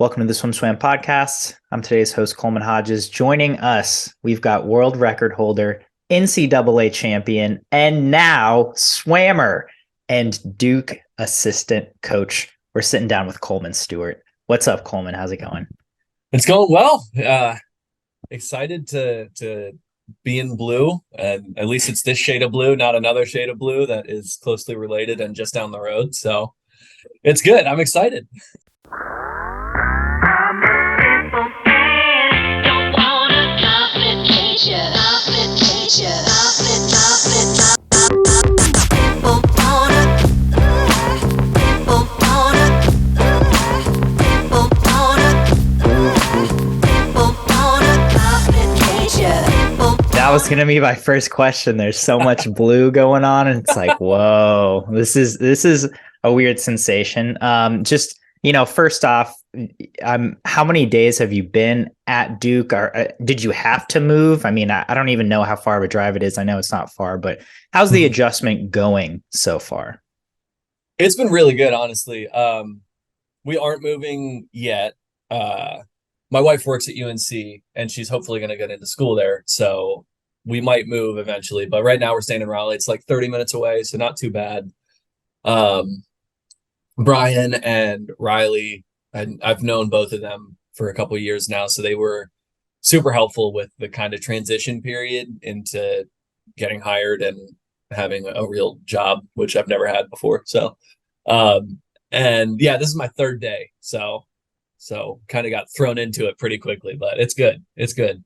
Welcome to the SwimSwam podcast. I'm today's host, Coleman Hodges. Joining us, we've got world record holder, NCAA champion, and now swammer and Duke assistant coach. We're sitting down with Coleman Stewart. What's up, Coleman? How's it going? It's going well. Excited to be in blue, and at least it's this shade of blue, not another shade of blue that is closely related and just down the road. So it's good. I'm excited. That was going to be my first question. There's so much blue going on, and it's like, whoa, this is a weird sensation. First off, how many days have you been at Duke? Or did you have to move? I mean, I don't even know how far of a drive it is. I know it's not far, but how's the adjustment going so far? It's been really good, honestly. We aren't moving yet. My wife works at UNC, and she's hopefully going to get into school there. So we might move eventually. But right now we're staying in Raleigh. It's like 30 minutes away, so not too bad. Brian and Riley, I've known both of them for a couple of years now. So they were super helpful with the kind of transition period into getting hired and having a real job, which I've never had before. So, and yeah, this is my third day. So kind of got thrown into it pretty quickly, but it's good. It's good.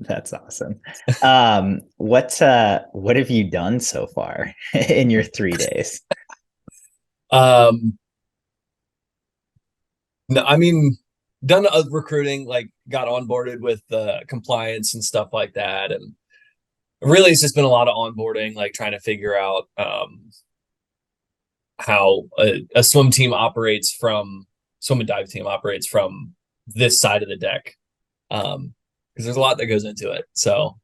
That's awesome. What have you done so far in your 3 days? No, I mean, done recruiting, like got onboarded with compliance and stuff like that. And really it's just been a lot of onboarding, like trying to figure out how a swim and dive team operates from this side of the deck. Because there's a lot that goes into it. So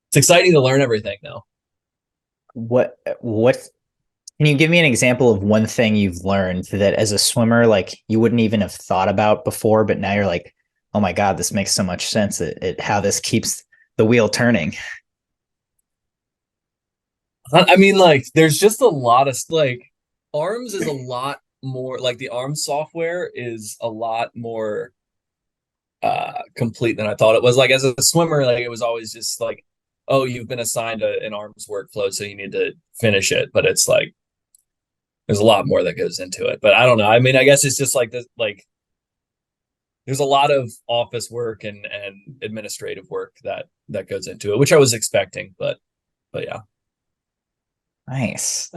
it's exciting to learn everything though. What can you give me an example of one thing you've learned that as a swimmer, like you wouldn't even have thought about before, but now you're like, oh my God, this makes so much sense how this keeps the wheel turning. I mean, like there's just a lot of like arms is a lot more, like the arm software is a lot more complete than I thought it was. Like as a swimmer, like it was always just like, oh, you've been assigned an arms workflow, so you need to finish it. But it's like there's a lot more that goes into it. But I don't know. I mean, I guess it's just like this, like there's a lot of office work and administrative work that goes into it, which I was expecting, but yeah. Nice.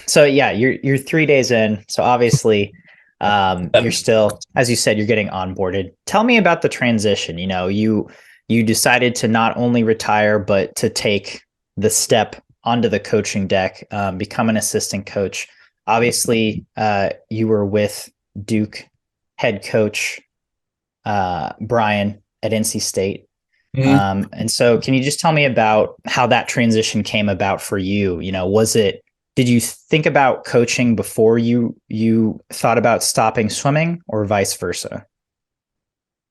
So yeah, you're 3 days in. So obviously, you're still, as you said, you're getting onboarded. Tell me about the transition. You decided to not only retire, but to take the step onto the coaching deck, become an assistant coach. Obviously, you were with Duke head coach Brian at NC State. Mm-hmm. And so can you just tell me about how that transition came about for you? Did you think about coaching before you thought about stopping swimming, or vice versa?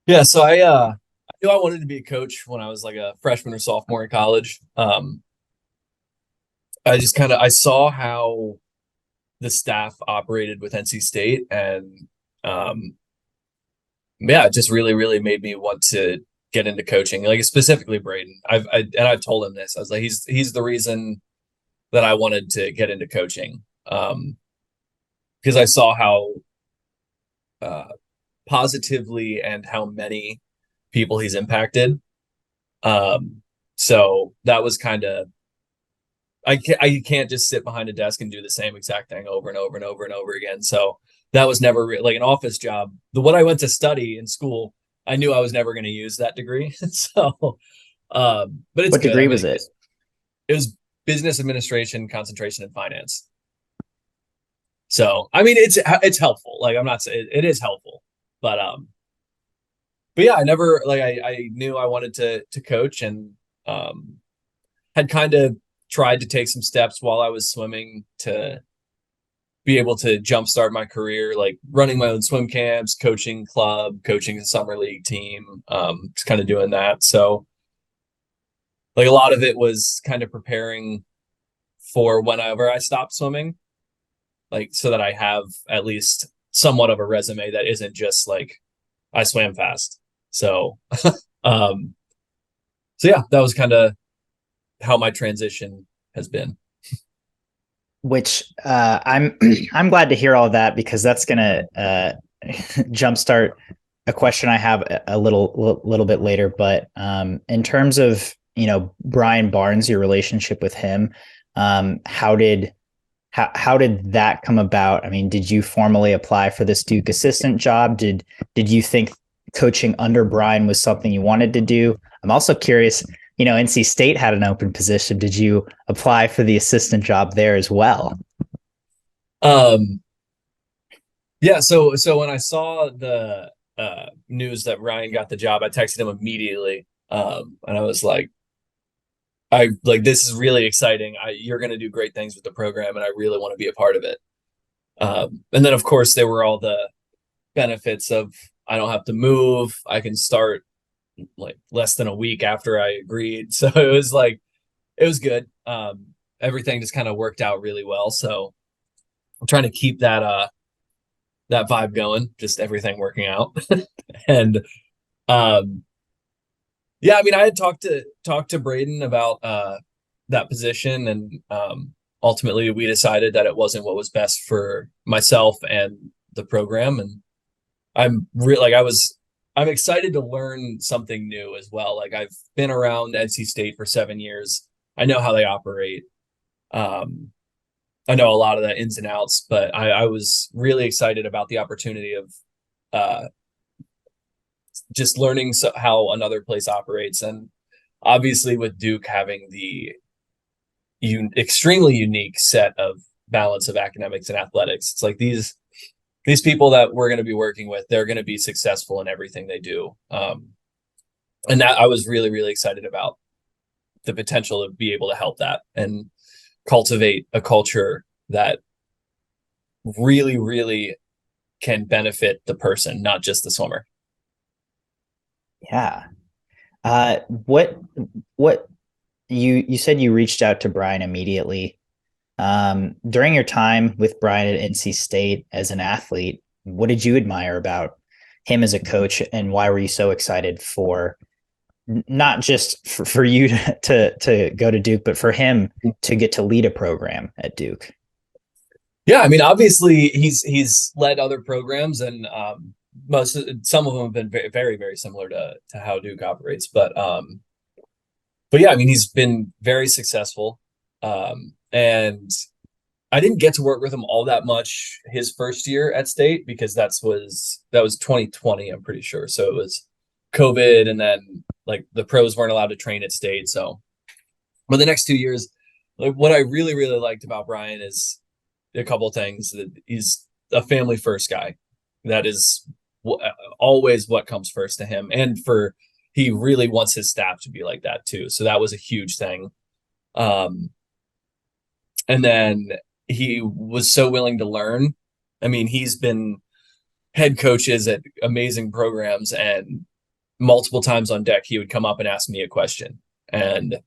Yeah, so I knew I wanted to be a coach when I was like a freshman or sophomore in college. I saw how the staff operated with NC State, and yeah, it just really, really made me want to get into coaching, like specifically Braden. I've told him this. I was like, he's the reason that I wanted to get into coaching, because I saw how positively and how many people he's impacted. So that was kind of, I can't just sit behind a desk and do the same exact thing over and over and over and over again. So that was never like an office job. What I went to study in school, I knew I was never going to use that degree. So, but it's What good. degree was it? It was business administration, concentration in finance. So, I mean, it's helpful. Like I'm not saying it is helpful, but yeah, I never like I knew I wanted to coach, and had kind of tried to take some steps while I was swimming to be able to jumpstart my career, like running my own swim camps, coaching club, coaching a summer league team, just kind of doing that. So like a lot of it was kind of preparing for whenever I stopped swimming, like so that I have at least somewhat of a resume that isn't just like I swam fast. So um so yeah, that was kind of how my transition has been. Which I'm I'm glad to hear all of that, because that's gonna jumpstart a question I have a little bit later. But in terms of, Brian Barnes, your relationship with him, how did how did that come about? I mean, did you formally apply for this Duke assistant job? Did you think coaching under Brian was something you wanted to do? I'm also curious, NC State had an open position. Did you apply for the assistant job there as well? Um yeah, so when I saw the news that Ryan got the job, I texted him immediately. And I was like, I like this is really exciting. You're going to do great things with the program, and I really want to be a part of it. And then, of course, there were all the benefits of I don't have to move. I can start like less than a week after I agreed. So it was like it was good. Everything just kind of worked out really well. So I'm trying to keep that vibe going, just everything working out. And um, yeah, I mean, I had talked to Braden about that position, and ultimately we decided that it wasn't what was best for myself and the program. And I'm excited to learn something new as well. Like I've been around NC State for 7 years. I know how they operate. Um, I know a lot of the ins and outs, but I was really excited about the opportunity of uh, just learning how another place operates. And obviously with Duke having the extremely unique set of balance of academics and athletics, it's like these people that we're going to be working with, they're going to be successful in everything they do. And that I was really, really excited about the potential to be able to help that and cultivate a culture that really, really can benefit the person, not just the swimmer. Yeah. What you said you reached out to Brian immediately. During your time with Brian at NC State as an athlete, what did you admire about him as a coach, and why were you so excited for not just for you to go to Duke, but for him to get to lead a program at Duke? Yeah, I mean, obviously he's led other programs, and some of them have been very, very, very similar to how Duke operates. But yeah, I mean, he's been very successful, and I didn't get to work with him all that much his first year at State because that was 2020, I'm pretty sure. So it was COVID, and then like the pros weren't allowed to train at State. So, but the next 2 years, like what I really, really liked about Brian is a couple of things. That he's a family first guy. That is always what comes first to him, and he really wants his staff to be like that too. So that was a huge thing. And then he was so willing to learn. I mean, he's been head coaches at amazing programs, and multiple times on deck, he would come up and ask me a question. And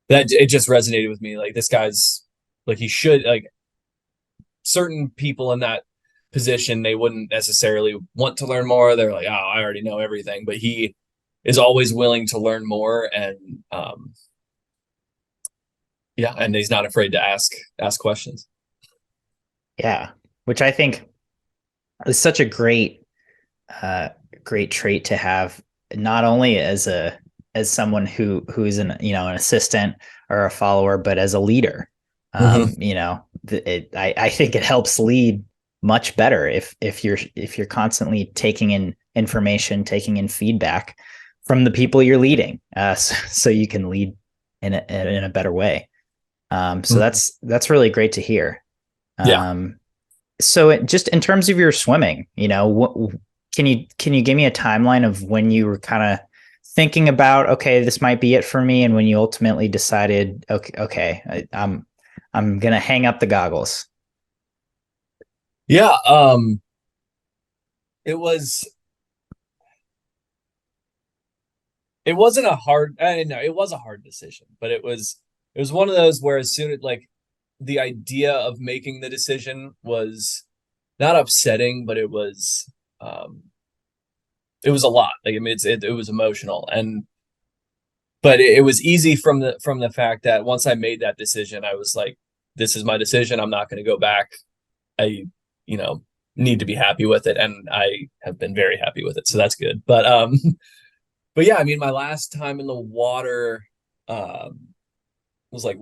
that it just resonated with me. Like this guy's like, he should like certain people in that position, they wouldn't necessarily want to learn more. They're like, oh, I already know everything, but he is always willing to learn more. And yeah, and he's not afraid to ask questions. Yeah, which I think is such a great trait to have, not only as someone who's an assistant or a follower, but as a leader. Mm-hmm. I think it helps lead much better if you're constantly taking in information, taking in feedback from the people you're leading, so you can lead in a better way. So that's really great to hear. Yeah. So just in terms of your swimming, can you give me a timeline of when you were kind of thinking about, okay, this might be it for me, and when you ultimately decided, okay, I'm gonna hang up the goggles? Yeah, it was it wasn't a hard I know it was a hard decision, but it was one of those where as soon as like the idea of making the decision was not upsetting, but um it was a lot. Like I mean it was emotional, and but it was easy from the fact that once I made that decision, I was like, this is my decision. I'm not going to go back. I, you know, need to be happy with it, and I have been very happy with it. So that's good. But yeah, I mean, my last time in the water was like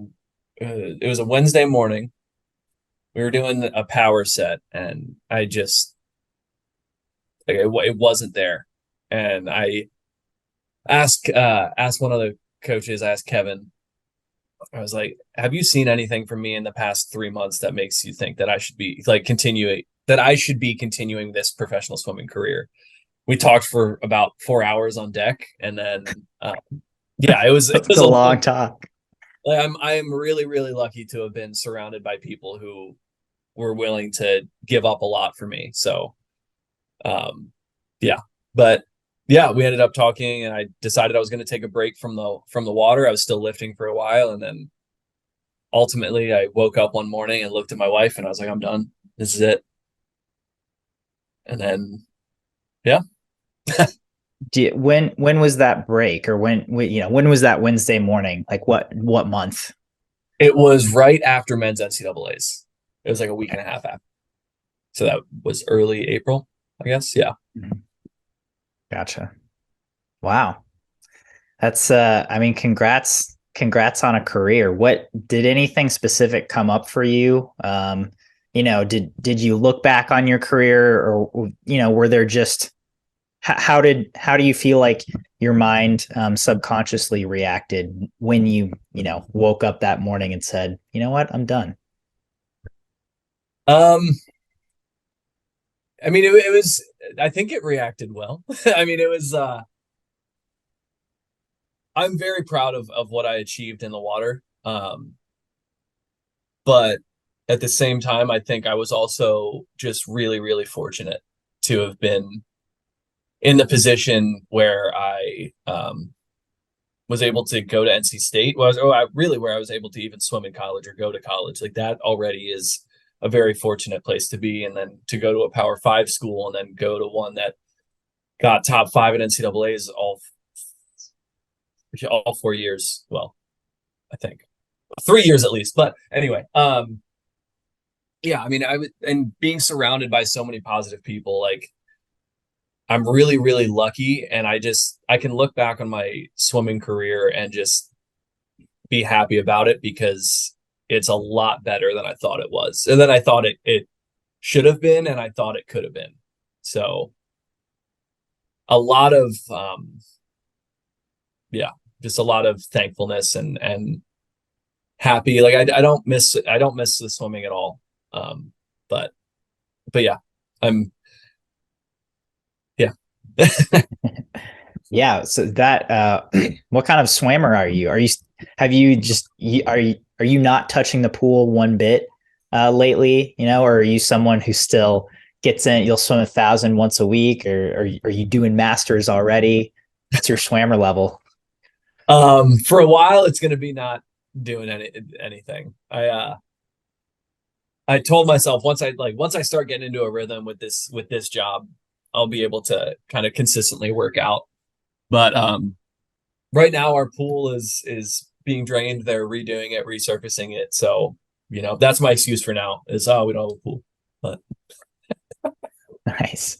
it was a Wednesday morning. We were doing a power set, and I just like it wasn't there. And I asked one of the coaches, I asked Kevin. I was like, "Have you seen anything from me in the past 3 months that makes you think that I should be like continuing that I should be continuing this professional swimming career?" We talked for about 4 hours on deck, and then yeah, it That's was a a long long. talk. Like, I am really lucky to have been surrounded by people who were willing to give up a lot for me. So um, yeah, but yeah, we ended up talking, and I decided I was going to take a break from the water. I was still lifting for a while, and then ultimately I woke up one morning and looked at my wife, and I was like, I'm done. This is it. And then yeah, When was that break, or when was that Wednesday morning? Like what month? it was right after men's NCAA's. It was like a week and Okay. a half after. So that was early April, I guess. Yeah. Mhm. Gotcha. Wow. That's I mean, congrats on a career. What did anything specific come up for you? Did you look back on your career, or were there just how do you feel like your mind subconsciously reacted when you woke up that morning and said, you know what, I'm done? Um, I mean, it was. I think it reacted well. I mean, it was. I'm very proud of what I achieved in the water. But at the same time, I think I was also just really fortunate to have been in the position where I was able to go to NC State. Where I was able to even swim in college or go to college. Like that already is a very fortunate place to be, and then to go to a Power Five school and then go to one that got top five at NCAA's all 4 years. Well, I think 3 years at least. But anyway, yeah, I mean, and being surrounded by so many positive people, like I'm really lucky, and I can look back on my swimming career and just be happy about it because it's a lot better than I thought it was, and then I thought it should have been, and I thought it could have been. So a lot of yeah, just a lot of thankfulness and happy. Like I don't miss the swimming at all. Um, but but yeah, I'm yeah. Yeah. So that what kind of swimmer are you? Have you just are you not touching the pool one bit lately? Or are you someone who still gets in? You'll swim 1,000 once a week, or are you doing masters already? What's your swimmer level? For a while it's gonna be not doing anything. I told myself once I start getting into a rhythm with this job, I'll be able to kind of consistently work out. But right now our pool is being drained. They're redoing it, resurfacing it. So, that's my excuse for now is we don't have a pool. But Nice.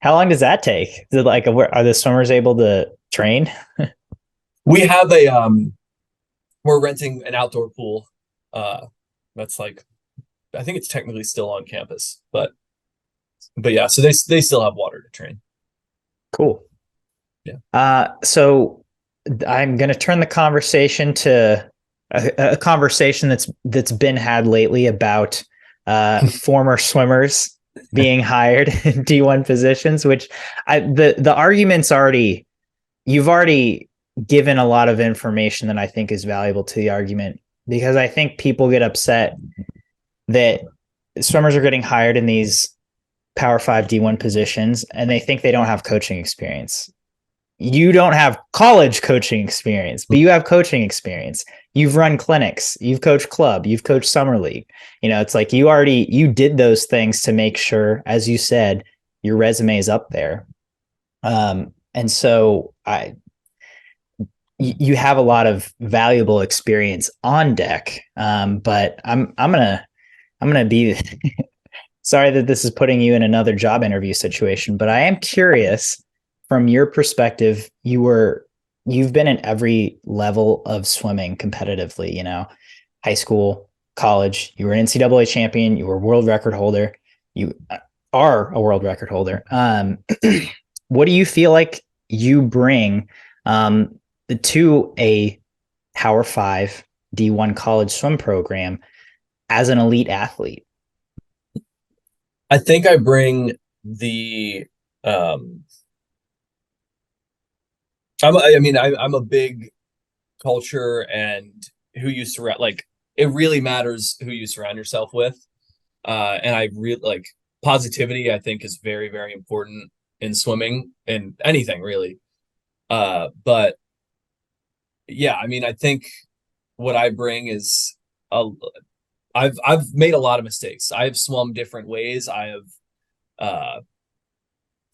How long does that take? Is it like are the swimmers able to train? we have we're renting an outdoor pool. That's like I think it's technically still on campus, but yeah, so they still have water to train. Cool. Yeah. So I'm going to turn the conversation to a conversation that's been had lately about former swimmers being hired in D1 positions, which the argument's you've already given a lot of information that I think is valuable to the argument, because I think people get upset that swimmers are getting hired in these Power 5 D1 positions and they think they don't have coaching experience. You don't have college coaching experience, but you have coaching experience. You've run clinics, you've coached club, you've coached summer league. It's like you did those things to make sure, as you said, your resume is up there. And so you have a lot of valuable experience on deck. But I'm gonna be sorry that this is putting you in another job interview situation, but I am curious from your perspective. You've been in every level of swimming competitively, high school, college, you were an NCAA champion, you were a world record holder, you are a world record holder. What do you feel like you bring to a Power 5 D1 college swim program as an elite athlete? I think I bring the I'm a big culture and who you surround, like it really matters who you surround yourself with. And I really like positivity, I think is very, very important in swimming and anything really. But yeah, I mean, I think what I bring is a I've made a lot of mistakes. I've swum different ways. I have uh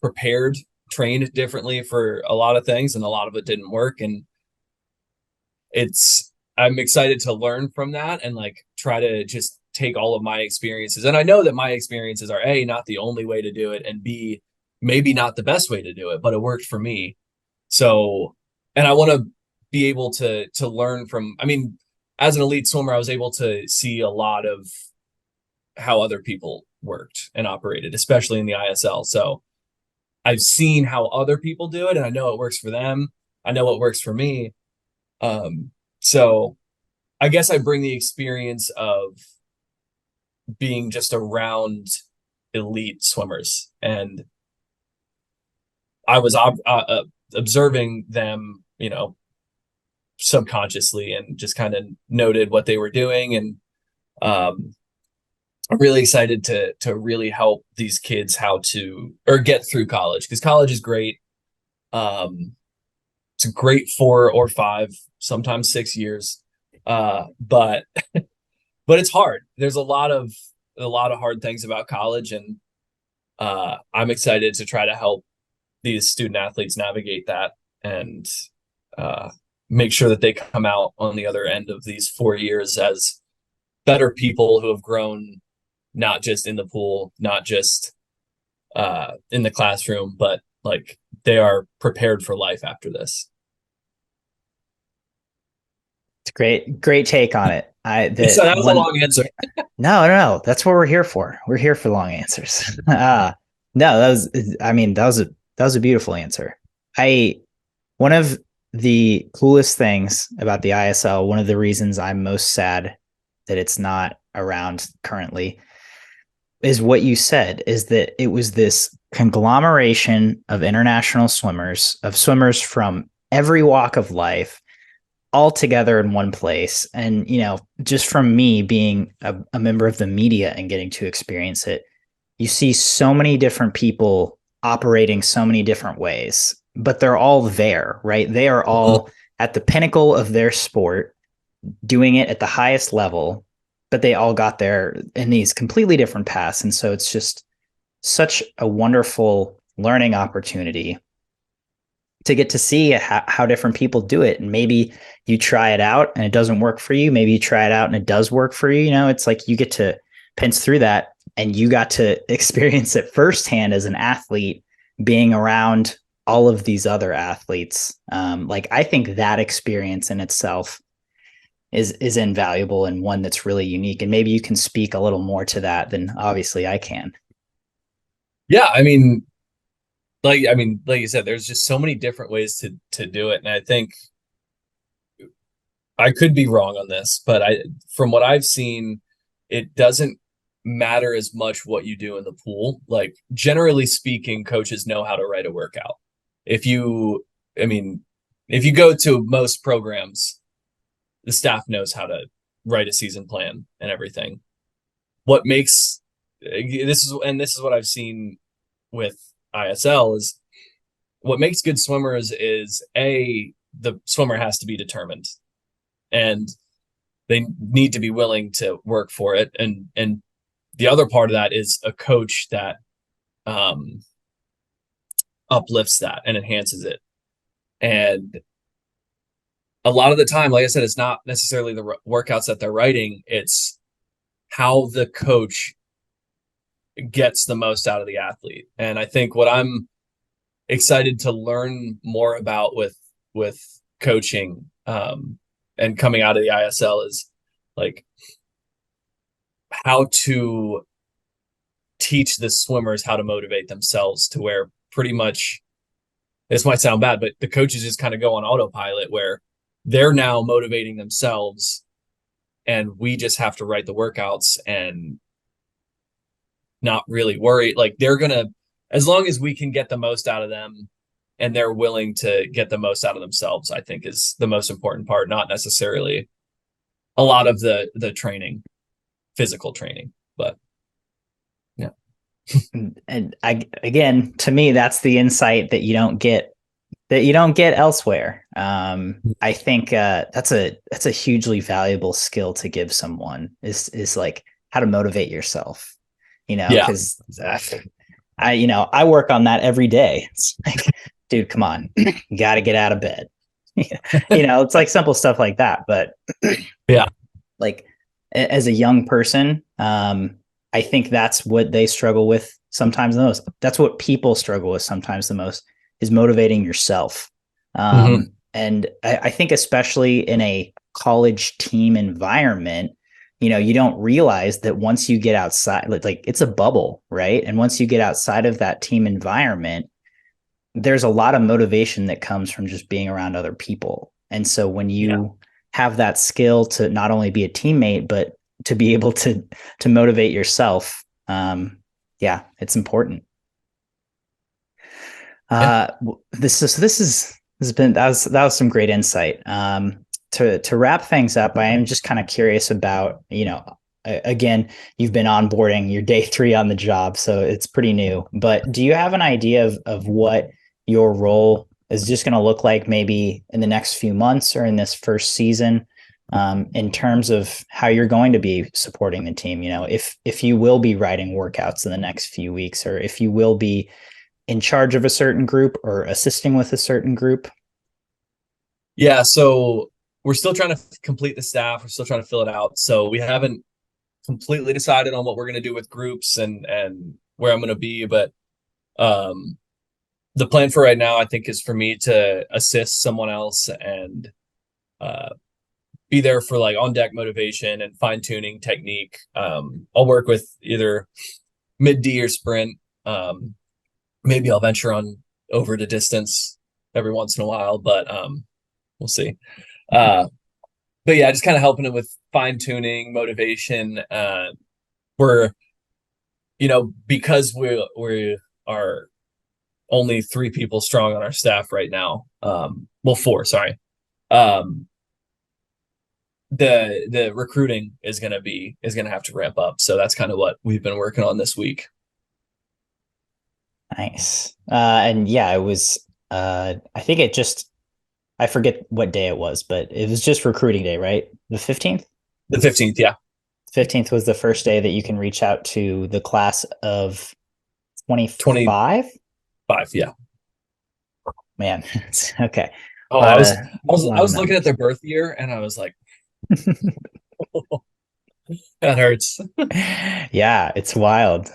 prepared, trained differently for a lot of things, and a lot of it didn't work. And I'm excited to learn from that and like try to just take all of my experiences. And I know that my experiences are A, not the only way to do it, and B, maybe not the best way to do it, but it worked for me. So, and I want to be able to learn from, I mean, as an elite swimmer, I was able to see a lot of how other people worked and operated, especially in the ISL. So I've seen how other people do it, and I know it works for them. I know what works for me. So I guess I bring the experience of being just around elite swimmers, and I was observing them, subconsciously, and just kind of noted what they were doing. And I'm really excited to really help these kids how to or get through college, because college is great. It's a great 4 or 5, sometimes 6 years. But but it's hard. There's a lot of hard things about college, and I'm excited to try to help these student athletes navigate that and make sure that they come out on the other end of these 4 years as better people who have grown, not just in the pool, not just in the classroom, but like they are prepared for life after this. It's great take on it. So that was a long answer. No. That's what we're here for. We're here for long answers. No, that was a beautiful answer. One of the coolest things about the ISL, one of the reasons I'm most sad that it's not around currently, is what you said, is that it was this conglomeration of international swimmers, of swimmers from every walk of life, all together in one place. And, just from me being a member of the media and getting to experience it, you see so many different people operating so many different ways, but they're all there, right? They are all at the pinnacle of their sport, doing it at the highest level, but they all got there in these completely different paths. And so it's just such a wonderful learning opportunity to get to see how different people do it. And maybe you try it out and it doesn't work for you. Maybe you try it out and it does work for you. It's like you get to pinch through that, and you got to experience it firsthand as an athlete, being around all of these other athletes. Like I think that experience in itself is invaluable, and one that's really unique. And maybe you can speak a little more to that than obviously I can. Yeah, like you said, there's just so many different ways to do it. And I think I could be wrong on this, but from what I've seen, it doesn't matter as much what you do in the pool. Like generally speaking, coaches know how to write a workout. If you go to most programs, the staff knows how to write a season plan and everything. What makes this is what I've seen with ISL is what makes good swimmers is the swimmer has to be determined, and they need to be willing to work for it, and the other part of that is a coach that um uplifts that and enhances it. And a lot of the time, like I said, it's not necessarily the workouts that they're writing, it's how the coach gets the most out of the athlete. And I think what I'm excited to learn more about with coaching and coming out of the ISL is like how to teach the swimmers how to motivate themselves, to where pretty much, this might sound bad, but the coaches just kind of go on autopilot where they're now motivating themselves, and we just have to write the workouts and not really worry. Like they're gonna, as long as we can get the most out of them and they're willing to get the most out of themselves, I think is the most important part, not necessarily a lot of the training, physical training. But yeah. And again, to me, that's the insight that you don't get elsewhere. I think that's a hugely valuable skill to give someone, is like how to motivate yourself. Yeah. Because I work on that every day. It's like, dude, come on, you got to get out of bed. It's like simple stuff like that. But Yeah. like as a young person, I think that's what they struggle with sometimes the most. That's what people struggle with sometimes the most, is motivating yourself. And I think especially in a college team environment, you don't realize that once you get outside, like it's a bubble, right? And once you get outside of that team environment, there's a lot of motivation that comes from just being around other people. And so when you have that skill to not only be a teammate, but to be able to motivate yourself, it's important. That was some great insight. To wrap things up, I am just kind of curious about, again, you've been onboarding, your day 3 on the job, so it's pretty new, but do you have an idea of what your role is just going to look like maybe in the next few months or in this first season, in terms of how you're going to be supporting the team? If you will be writing workouts in the next few weeks, or if you will be in charge of a certain group or assisting with a certain group? Yeah. So we're still trying to complete the staff. We're still trying to fill it out. So we haven't completely decided on what we're going to do with groups and where I'm going to be. But the plan for right now, I think, is for me to assist someone else and be there for like on deck motivation and fine tuning technique. I'll work with either mid D or sprint. Maybe I'll venture on over to distance every once in a while, but we'll see. But yeah, just kind of helping it with fine tuning, motivation. We're, because we are only 3 people strong on our staff right now. Well, 4, sorry. The recruiting is gonna have to ramp up. So that's kind of what we've been working on this week. Nice. And yeah, it was, I think I forget what day it was, but it was just recruiting day, right? The 15th? The 15th, yeah. 15th was the first day that you can reach out to the class of 25? 5, yeah. Man, okay. Oh, I was looking at their birth year and I was like, that hurts. Yeah, it's wild.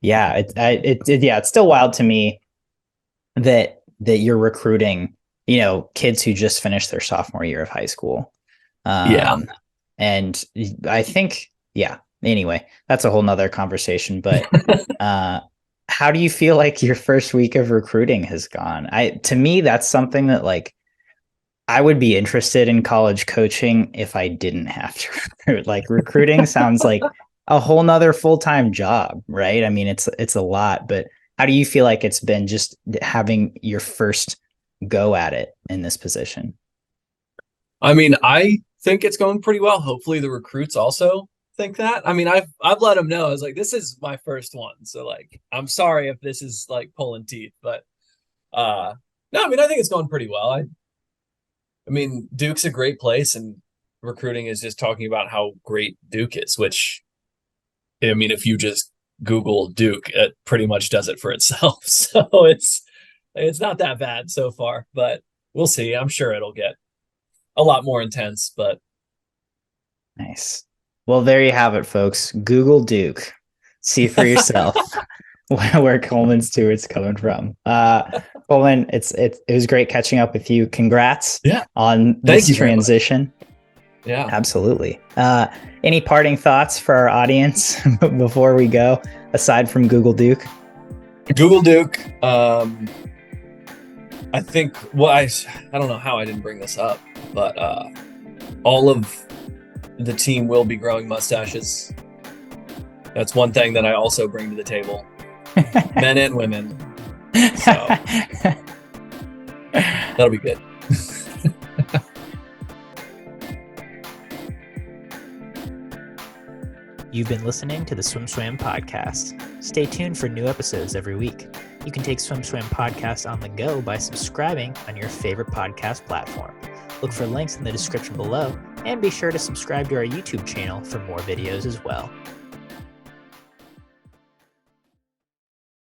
Yeah, it's still wild to me that you're recruiting, kids who just finished their sophomore year of high school. Yeah. And I think, anyway, that's a whole nother conversation. But how do you feel like your first week of recruiting has gone? To me, that's something that like I would be interested in college coaching if I didn't have to recruit. Like recruiting sounds like a whole nother full-time job, right? I mean, it's a lot, but how do you feel like it's been just having your first go at it in this position? I mean, I think it's going pretty well. Hopefully the recruits also. think that. I mean, I've let them know. I was like, this is my first one, so like, I'm sorry if this is like pulling teeth, but no, I mean, I think it's going pretty well. I mean, Duke's a great place, and recruiting is just talking about how great Duke is, which, I mean, if you just Google Duke, it pretty much does it for itself. So it's not that bad so far, but we'll see. I'm sure it'll get a lot more intense, but Nice. Well, there you have it, folks. Google Duke. See for yourself where Coleman Stewart's coming from. Coleman, it was great catching up with you. Congrats on this transition. Yeah, absolutely. Any parting thoughts for our audience before we go, aside from Google Duke? Google Duke. I think, well, I don't know how I didn't bring this up, but all of the team will be growing mustaches. That's one thing that I also bring to the table, men and women. So that'll be good. You've been listening to the SwimSwam podcast. Stay tuned for new episodes every week. You can take SwimSwam podcast on the go by subscribing on your favorite podcast platform. Look for links in the description below, and be sure to subscribe to our YouTube channel for more videos as well.